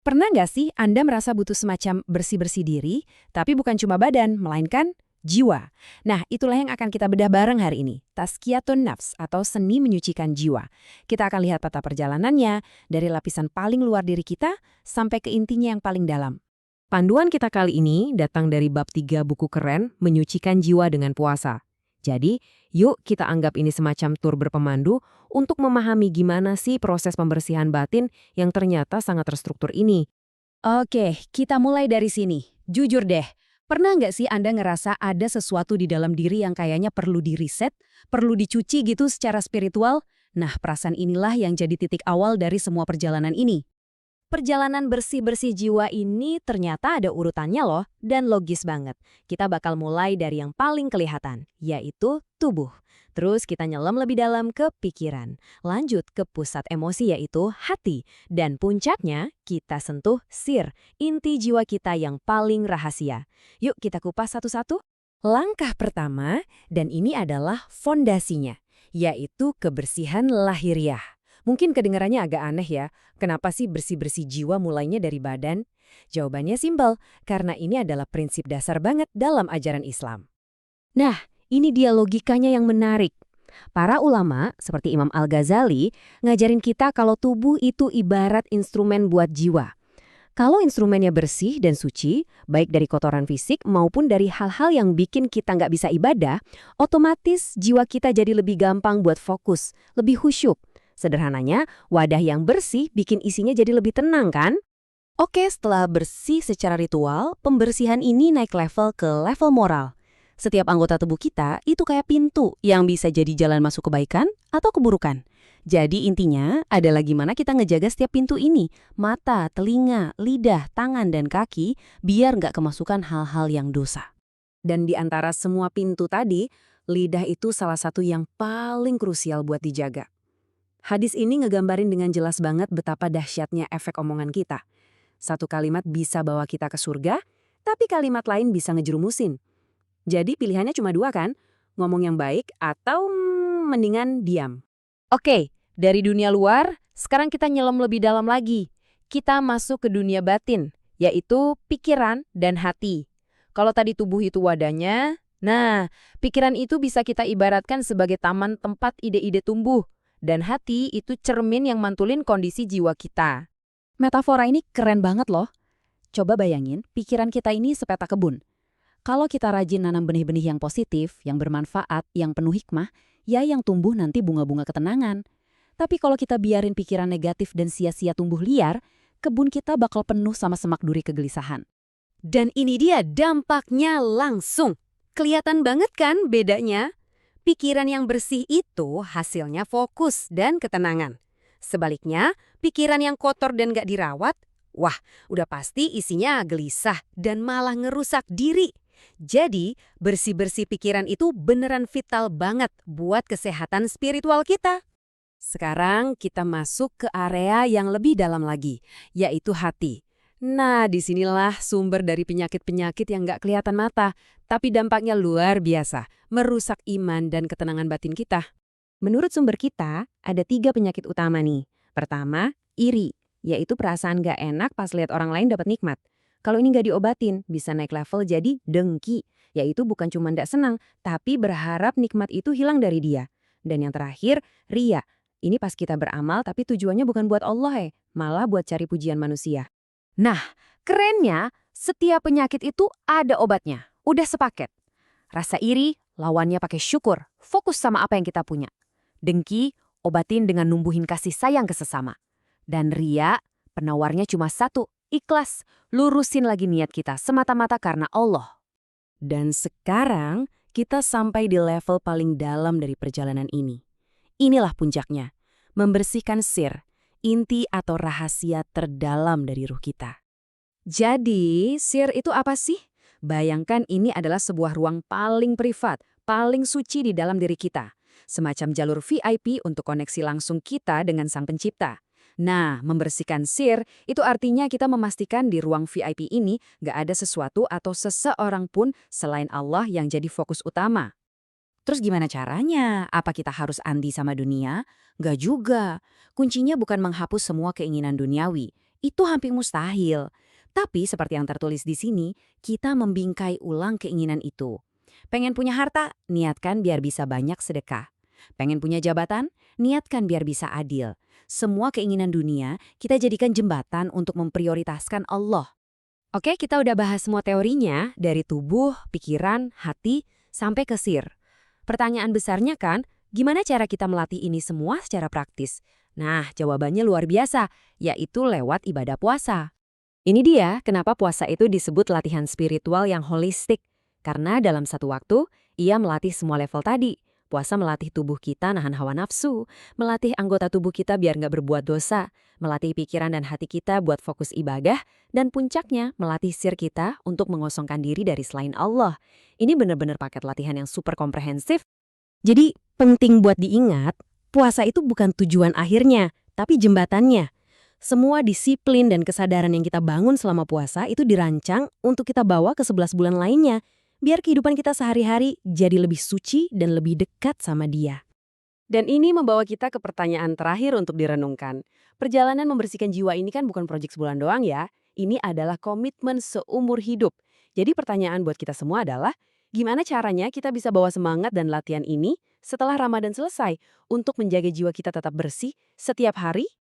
Pernah nggak sih Anda merasa butuh semacam bersih-bersih diri, tapi bukan cuma badan, melainkan jiwa? Nah, itulah yang akan kita bedah bareng hari ini, Tazkiyatun Nafs atau seni menyucikan jiwa. Kita akan lihat peta perjalanannya, dari lapisan paling luar diri kita sampai ke intinya yang paling dalam. Panduan kita kali ini datang dari bab 3 buku keren, Menyucikan Jiwa dengan Puasa. Jadi, yuk kita anggap ini semacam tur berpemandu untuk memahami gimana sih proses pembersihan batin yang ternyata sangat terstruktur ini. Oke, kita mulai dari sini. Jujur deh, pernah nggak sih Anda ngerasa ada sesuatu di dalam diri yang kayaknya perlu di-reset, perlu dicuci gitu secara spiritual? Nah, perasaan inilah yang jadi titik awal dari semua perjalanan ini. Perjalanan bersih-bersih jiwa ini ternyata ada urutannya loh, dan logis banget. Kita bakal mulai dari yang paling kelihatan, yaitu tubuh. Terus kita nyelam lebih dalam ke pikiran. Lanjut ke pusat emosi yaitu hati. Dan puncaknya, kita sentuh sir, inti jiwa kita yang paling rahasia. Yuk kita kupas satu-satu. Langkah pertama, dan ini adalah fondasinya, yaitu kebersihan lahiriah. Mungkin kedengarannya agak aneh ya, kenapa sih bersih-bersih jiwa mulainya dari badan? Jawabannya simpel, karena ini adalah prinsip dasar banget dalam ajaran Islam. Nah, ini dia logikanya yang menarik. Para ulama, seperti Imam Al-Ghazali, ngajarin kita kalau tubuh itu ibarat instrumen buat jiwa. Kalau instrumennya bersih dan suci, baik dari kotoran fisik maupun dari hal-hal yang bikin kita nggak bisa ibadah, otomatis jiwa kita jadi lebih gampang buat fokus, lebih khusyuk. Sederhananya, wadah yang bersih bikin isinya jadi lebih tenang kan? Oke, setelah bersih secara ritual, pembersihan ini naik level ke level moral. Setiap anggota tubuh kita itu kayak pintu yang bisa jadi jalan masuk kebaikan atau keburukan. Jadi intinya adalah gimana kita ngejaga setiap pintu ini, mata, telinga, lidah, tangan, dan kaki, biar nggak kemasukan hal-hal yang dosa. Dan di antara semua pintu tadi, lidah itu salah satu yang paling krusial buat dijaga. Hadis ini ngegambarin dengan jelas banget betapa dahsyatnya efek omongan kita. Satu kalimat bisa bawa kita ke surga, tapi kalimat lain bisa ngejerumusin. Jadi pilihannya cuma dua kan? Ngomong yang baik atau mendingan diam. Oke, dari dunia luar, sekarang kita nyelam lebih dalam lagi. Kita masuk ke dunia batin, yaitu pikiran dan hati. Kalau tadi tubuh itu wadahnya, nah, pikiran itu bisa kita ibaratkan sebagai taman tempat ide-ide tumbuh. Dan hati itu cermin yang mantulin kondisi jiwa kita. Metafora ini keren banget loh. Coba bayangin, pikiran kita ini sepeta kebun. Kalau kita rajin nanam benih-benih yang positif, yang bermanfaat, yang penuh hikmah, ya yang tumbuh nanti bunga-bunga ketenangan. Tapi kalau kita biarin pikiran negatif dan sia-sia tumbuh liar, kebun kita bakal penuh sama semak duri kegelisahan. Dan ini dia dampaknya langsung. Kelihatan banget kan bedanya? Pikiran yang bersih itu hasilnya fokus dan ketenangan. Sebaliknya, pikiran yang kotor dan gak dirawat, wah, udah pasti isinya gelisah dan malah ngerusak diri. Jadi, bersih-bersih pikiran itu beneran vital banget buat kesehatan spiritual kita. Sekarang kita masuk ke area yang lebih dalam lagi, yaitu hati. Nah, disinilah sumber dari penyakit-penyakit yang nggak kelihatan mata, tapi dampaknya luar biasa, merusak iman dan ketenangan batin kita. Menurut sumber kita, ada 3 penyakit utama nih. Pertama, iri, yaitu perasaan nggak enak pas lihat orang lain dapat nikmat. Kalau ini nggak diobatin, bisa naik level jadi dengki, yaitu bukan cuma nggak senang, tapi berharap nikmat itu hilang dari dia. Dan yang terakhir, ria. Ini pas kita beramal tapi tujuannya bukan buat Allah malah buat cari pujian manusia. Nah, kerennya, setiap penyakit itu ada obatnya. Udah sepaket. Rasa iri, lawannya pakai syukur. Fokus sama apa yang kita punya. Dengki, obatin dengan numbuhin kasih sayang ke sesama. Dan ria, penawarnya cuma satu, ikhlas. Lurusin lagi niat kita semata-mata karena Allah. Dan sekarang, kita sampai di level paling dalam dari perjalanan ini. Inilah puncaknya, membersihkan sir, inti atau rahasia terdalam dari ruh kita. Jadi, sir itu apa sih? Bayangkan ini adalah sebuah ruang paling privat, paling suci di dalam diri kita. Semacam jalur VIP untuk koneksi langsung kita dengan Sang Pencipta. Nah, membersihkan sir itu artinya kita memastikan di ruang VIP ini nggak ada sesuatu atau seseorang pun selain Allah yang jadi fokus utama. Terus gimana caranya? Apa kita harus anti sama dunia? Nggak juga. Kuncinya bukan menghapus semua keinginan duniawi. Itu hampir mustahil. Tapi seperti yang tertulis di sini, kita membingkai ulang keinginan itu. Pengen punya harta, niatkan biar bisa banyak sedekah. Pengen punya jabatan, niatkan biar bisa adil. Semua keinginan dunia kita jadikan jembatan untuk memprioritaskan Allah. Oke, kita udah bahas semua teorinya, dari tubuh, pikiran, hati, sampai ke sir. Pertanyaan besarnya kan, gimana cara kita melatih ini semua secara praktis? Nah, jawabannya luar biasa, yaitu lewat ibadah puasa. Ini dia kenapa puasa itu disebut latihan spiritual yang holistik. Karena dalam satu waktu, ia melatih semua level tadi. Puasa melatih tubuh kita nahan hawa nafsu, melatih anggota tubuh kita biar nggak berbuat dosa, melatih pikiran dan hati kita buat fokus ibadah, dan puncaknya melatih sir kita untuk mengosongkan diri dari selain Allah. Ini benar-benar paket latihan yang super komprehensif. Jadi, penting buat diingat, puasa itu bukan tujuan akhirnya, tapi jembatannya. Semua disiplin dan kesadaran yang kita bangun selama puasa itu dirancang untuk kita bawa ke 11 bulan lainnya, biar kehidupan kita sehari-hari jadi lebih suci dan lebih dekat sama Dia. Dan ini membawa kita ke pertanyaan terakhir untuk direnungkan. Perjalanan membersihkan jiwa ini kan bukan proyek sebulan doang ya. Ini adalah komitmen seumur hidup. Jadi pertanyaan buat kita semua adalah, gimana caranya kita bisa bawa semangat dan latihan ini setelah Ramadan selesai untuk menjaga jiwa kita tetap bersih setiap hari